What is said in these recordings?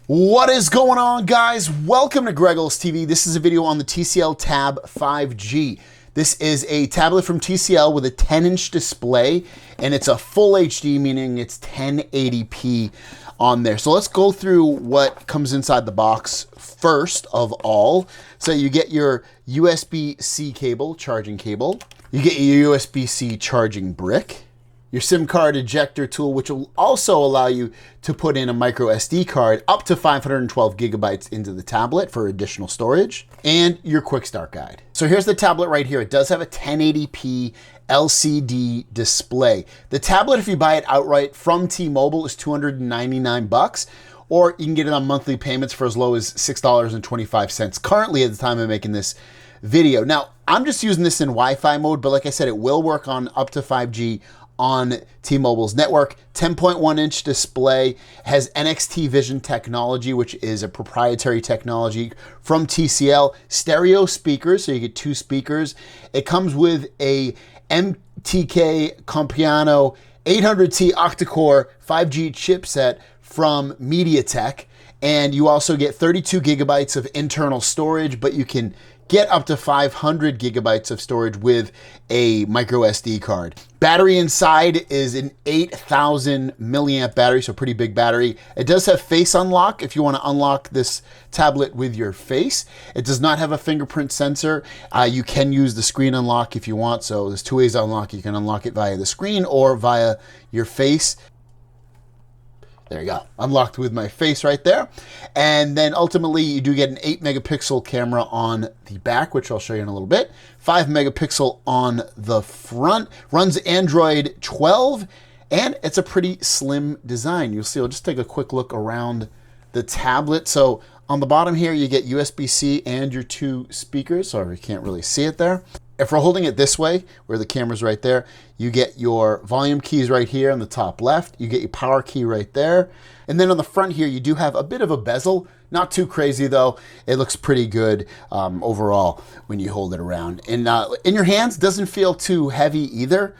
What is going on, guys? Welcome to Greggles TV. This is a video on the Tcl Tab 5G. This is a tablet from TCL with a 10-inch display, and it's a full HD, meaning it's 1080p on there. So let's go through what comes inside the box first of all. So you get your USB-C cable, charging cable. You get your USB-C charging brick. Your SIM card ejector tool, which will also allow you to put in a micro SD card up to 512 gigabytes into the tablet for additional storage, and your quick start guide. So here's the tablet right here. It does have a 1080p LCD display. The tablet, if you buy it outright from T-Mobile, is $299, or you can get it on monthly payments for as low as $6.25 currently at the time of making this video. Now, I'm just using this in Wi-Fi mode, but like I said, it will work on up to 5G on T-Mobile's network. 10.1 inch display, has NXT Vision technology, which is a proprietary technology from TCL. Stereo speakers, so you get two speakers. It comes with a MTK Compiano 800T octa-core 5G chipset from MediaTek, and you also get 32 gigabytes of internal storage, but you can get up to 500 gigabytes of storage with a micro SD card. Battery inside is an 8,000 milliamp battery, so pretty big battery. It does have face unlock if you want to unlock this tablet with your face. It does not have a fingerprint sensor. You can use the screen unlock if you want, so there's two ways to unlock. You can unlock it via the screen or via your face. There you go, unlocked with my face right there. And then ultimately you do get an 8 megapixel camera on the back, which I'll show you in a little bit. 5 megapixel on the front, runs Android 12, and it's a pretty slim design. You'll see, I'll just take a quick look around the tablet. So on the bottom here, you get USB-C and your two speakers. Sorry, you can't really see it there. If we're holding it this way, where the camera's right there, you get your volume keys right here on the top left. You get your power key right there. And then on the front here, you do have a bit of a bezel. Not too crazy though. It looks pretty good overall when you hold it around. And in your hands, doesn't feel too heavy either.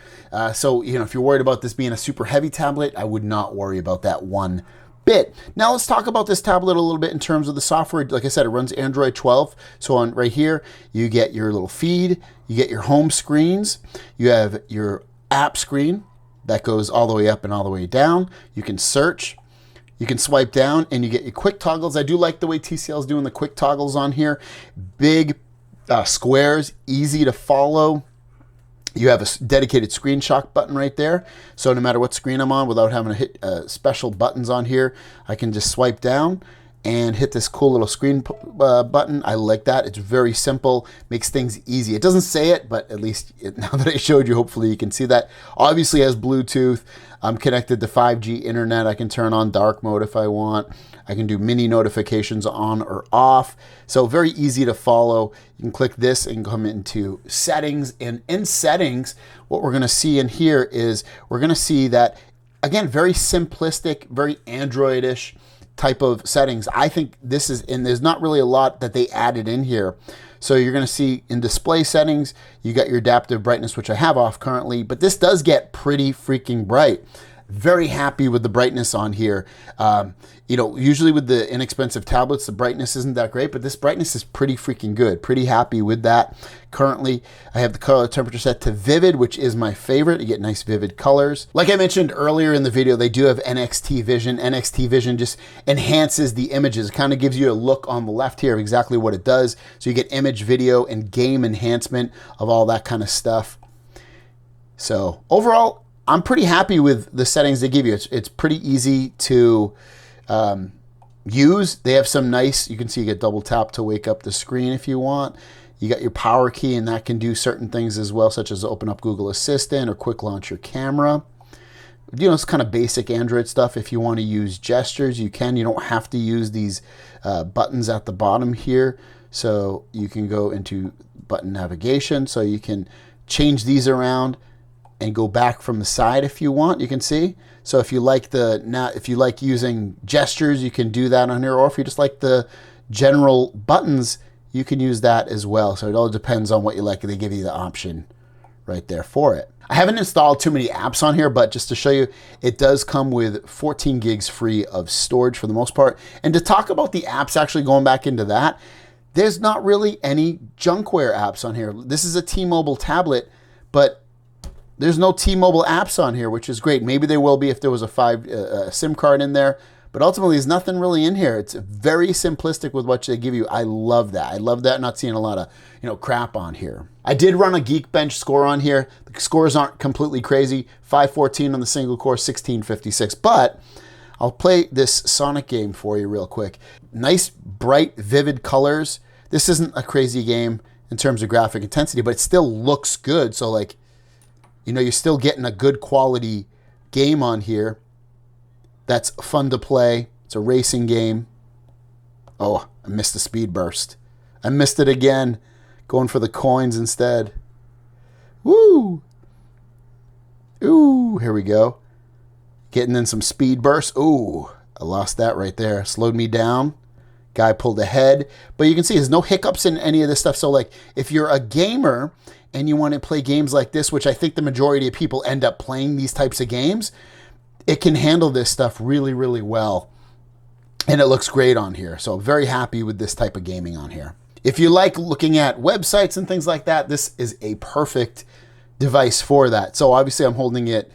So, you know, if you're worried about this being a super heavy tablet, I would not worry about that one bit. Now let's talk about this tablet a little bit in terms of the software. Like I said, it runs Android 12. So on right here, you get your little feed, you get your home screens, you have your app screen that goes all the way up and all the way down. You can search, you can swipe down, and you get your quick toggles. I do like the way TCL is doing the quick toggles on here. Big squares, easy to follow. You have a dedicated screenshot button right there. So no matter what screen I'm on, without having to hit special buttons on here, I can just swipe down and hit this cool little screen button. I like that. It's very simple, makes things easy. It doesn't say it, but at least now that I showed you, hopefully you can see that. Obviously has Bluetooth. I'm connected to 5G internet. I can turn on dark mode if I want. I can do mini notifications on or off. So very easy to follow. You can click this and come into settings. And in settings, what we're gonna see in here is we're gonna see that, again, very simplistic, very Android-ish type of settings. I think this is, and there's not really a lot that they added in here. So you're gonna see in display settings, you got your adaptive brightness, which I have off currently, but this does get pretty freaking bright. Very happy with the brightness on here. You know, usually with the inexpensive tablets, the brightness isn't that great, but this brightness is pretty freaking good. Pretty happy with that. Currently, I have the color temperature set to vivid, which is my favorite. You get nice vivid colors. Like I mentioned earlier in the video, they do have NXT Vision. NXT Vision just enhances the images. It kind of gives you a look on the left here of exactly what it does. So you get image, video, and game enhancement of all that kind of stuff. So overall, I'm pretty happy with the settings they give you. It's pretty easy to use. They have some nice, you can see you get double tap to wake up the screen if you want. You got your power key, and that can do certain things as well, such as open up Google Assistant or quick launch your camera. You know, it's kind of basic Android stuff. If you want to use gestures, you can. You don't have to use these buttons at the bottom here. So you can go into button navigation. So you can change these around and go back from the side if you want. You can see. So if you like if you like using gestures, you can do that on here. Or if you just like the general buttons, you can use that as well. So it all depends on what you like. They give you the option right there for it. I haven't installed too many apps on here, but just to show you, it does come with 14 gigs free of storage for the most part. And to talk about the apps, actually going back into that, there's not really any junkware apps on here. This is a T-Mobile tablet, but there's no T-Mobile apps on here, which is great. Maybe there will be if there was a SIM card in there, but ultimately there's nothing really in here. It's very simplistic with what they give you. I love that. I love that, not seeing a lot of crap on here. I did run a Geekbench score on here. The scores aren't completely crazy. 514 on the single core, 1656. But I'll play this Sonic game for you real quick. Nice, bright, vivid colors. This isn't a crazy game in terms of graphic intensity, but it still looks good. So like, you're still getting a good quality game on here. That's fun to play. It's a racing game. Oh, I missed the speed burst. I missed it again. Going for the coins instead. Woo! Ooh, here we go. Getting in some speed bursts. Ooh, I lost that right there. Slowed me down. Guy pulled ahead. But you can see there's no hiccups in any of this stuff. So like, if you're a gamer and you want to play games like this, which I think the majority of people end up playing these types of games, it can handle this stuff really, really well. And it looks great on here. So very happy with this type of gaming on here. If you like looking at websites and things like that, this is a perfect device for that. So obviously I'm holding it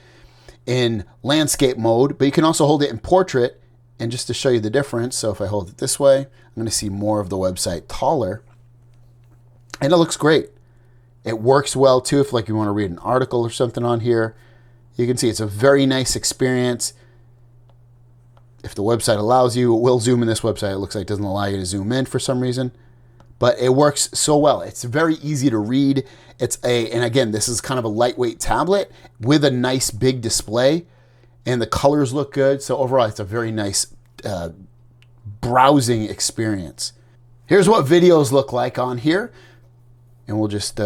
in landscape mode, but you can also hold it in portrait. And just to show you the difference, so if I hold it this way, I'm going to see more of the website taller. And it looks great. It works well too if like you want to read an article or something on here. You can see it's a very nice experience. If the website allows you, it will zoom in. This website, it looks like it doesn't allow you to zoom in for some reason. But it works so well. It's very easy to read. And again, this is kind of a lightweight tablet with a nice big display. And the colors look good. So overall, it's a very nice browsing experience. Here's what videos look like on here. And we'll just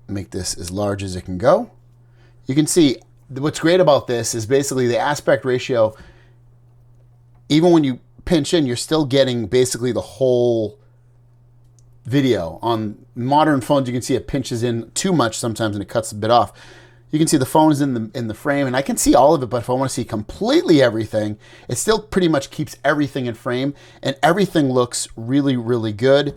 make this as large as it can go. You can see what's great about this is basically the aspect ratio. Even when you pinch in, you're still getting basically the whole video. On modern phones, you can see it pinches in too much sometimes and it cuts a bit off. You can see the phone is in the frame, and I can see all of it, but if I want to see completely everything, it still pretty much keeps everything in frame, and everything looks really, really good.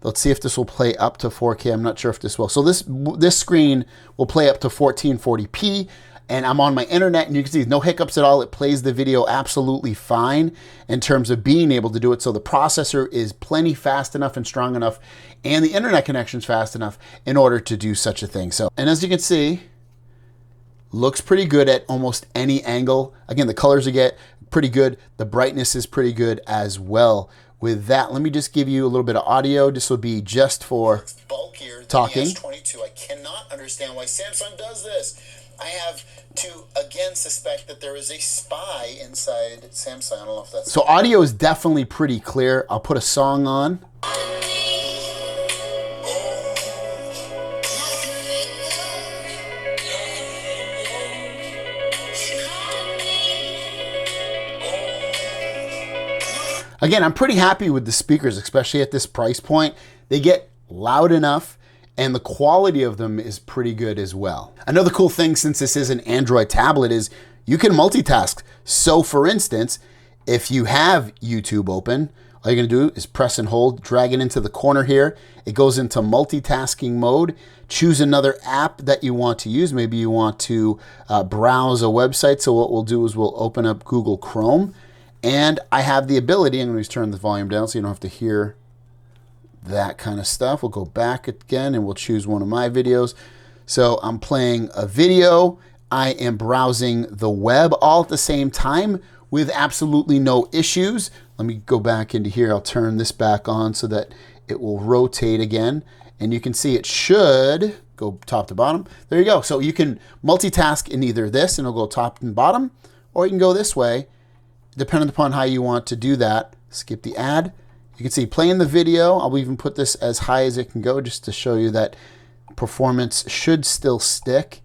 Let's see if this will play up to 4K. I'm not sure if this will. So this screen will play up to 1440p, and I'm on my internet, and you can see no hiccups at all. It plays the video absolutely fine in terms of being able to do it. So the processor is plenty fast enough and strong enough, and the internet connection's fast enough in order to do such a thing. So, and as you can see, looks pretty good at almost any angle. Again, the colors you get pretty good. The brightness is pretty good as well. With that, let me just give you a little bit of audio. This will be just for talking. S22. I cannot understand why Samsung does this. I have to again suspect that there is a spy inside Samsung. I don't know if that's so. Audio is definitely pretty clear. I'll put a song on. Again, I'm pretty happy with the speakers, especially at this price point. They get loud enough, and the quality of them is pretty good as well. Another cool thing, since this is an Android tablet, is you can multitask. So for instance, if you have YouTube open, all you're gonna do is press and hold, drag it into the corner here. It goes into multitasking mode. Choose another app that you want to use. Maybe you want to browse a website. So what we'll do is we'll open up Google Chrome. And I have the ability, I'm going to turn the volume down so you don't have to hear that kind of stuff. We'll go back again and we'll choose one of my videos. So I'm playing a video. I am browsing the web all at the same time with absolutely no issues. Let me go back into here. I'll turn this back on so that it will rotate again. And you can see it should go top to bottom. There you go. So you can multitask in either this and it'll go top and bottom, or you can go this way. Depending upon how you want to do that. Skip the ad. You can see playing the video. I'll even put this as high as it can go just to show you that performance should still stick.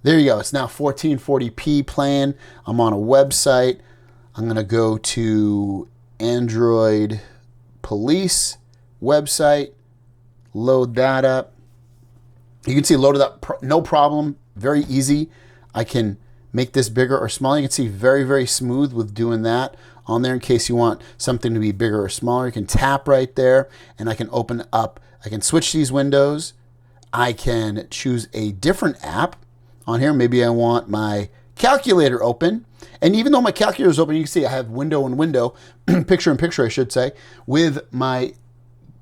There you go. It's now 1440p playing. I'm on a website. I'm going to go to Android Police website, load that up. You can see it loaded up, no problem, very easy. I can make this bigger or smaller. You can see very, very smooth with doing that on there in case you want something to be bigger or smaller. You can tap right there and I can open up, I can switch these windows. I can choose a different app on here. Maybe I want my calculator open. And even though my calculator is open, you can see I have window and window, picture in picture, I should say, with my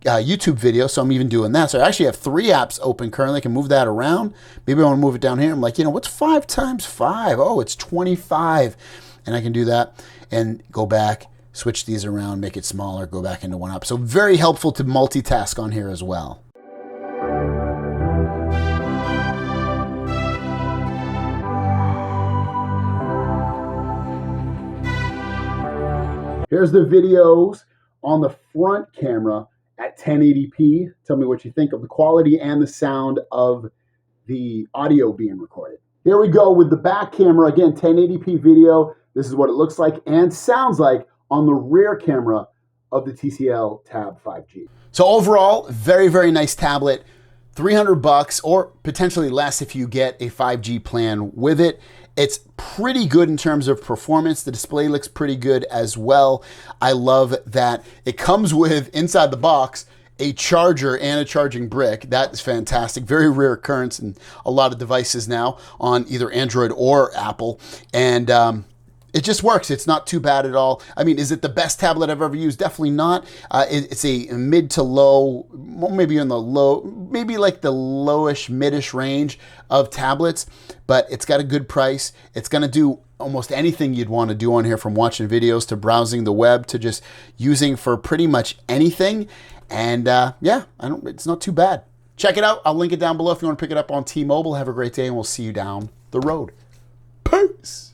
YouTube video. So I'm even doing that. So I actually have 3 apps open currently. I can move that around. Maybe I want to move it down here. I'm like, what's 5 times 5? Oh, it's 25. And I can do that and go back, switch these around, make it smaller, go back into one app. So very helpful to multitask on here as well. Here's the videos on the front camera at 1080p. Tell me what you think of the quality and the sound of the audio being recorded. Here we go with the back camera. Again, 1080p video. This is what it looks like and sounds like on the rear camera of the Tcl Tab 5G. So overall, very, very nice tablet. $300 or potentially less if you get a 5G plan with it. It's pretty good in terms of performance. The display looks pretty good as well. I love that it comes with, inside the box, a charger and a charging brick. That is fantastic. Very rare occurrence in a lot of devices now on either Android or Apple. And it just works. It's not too bad at all. I mean, is it the best tablet I've ever used? Definitely not. It's a mid to low, maybe in the low, maybe like the lowish, midish range of tablets, but it's got a good price. It's going to do almost anything you'd want to do on here, from watching videos to browsing the web to just using for pretty much anything. And yeah, it's not too bad. Check it out. I'll link it down below if you want to pick it up on T-Mobile. Have a great day, and we'll see you down the road. Peace.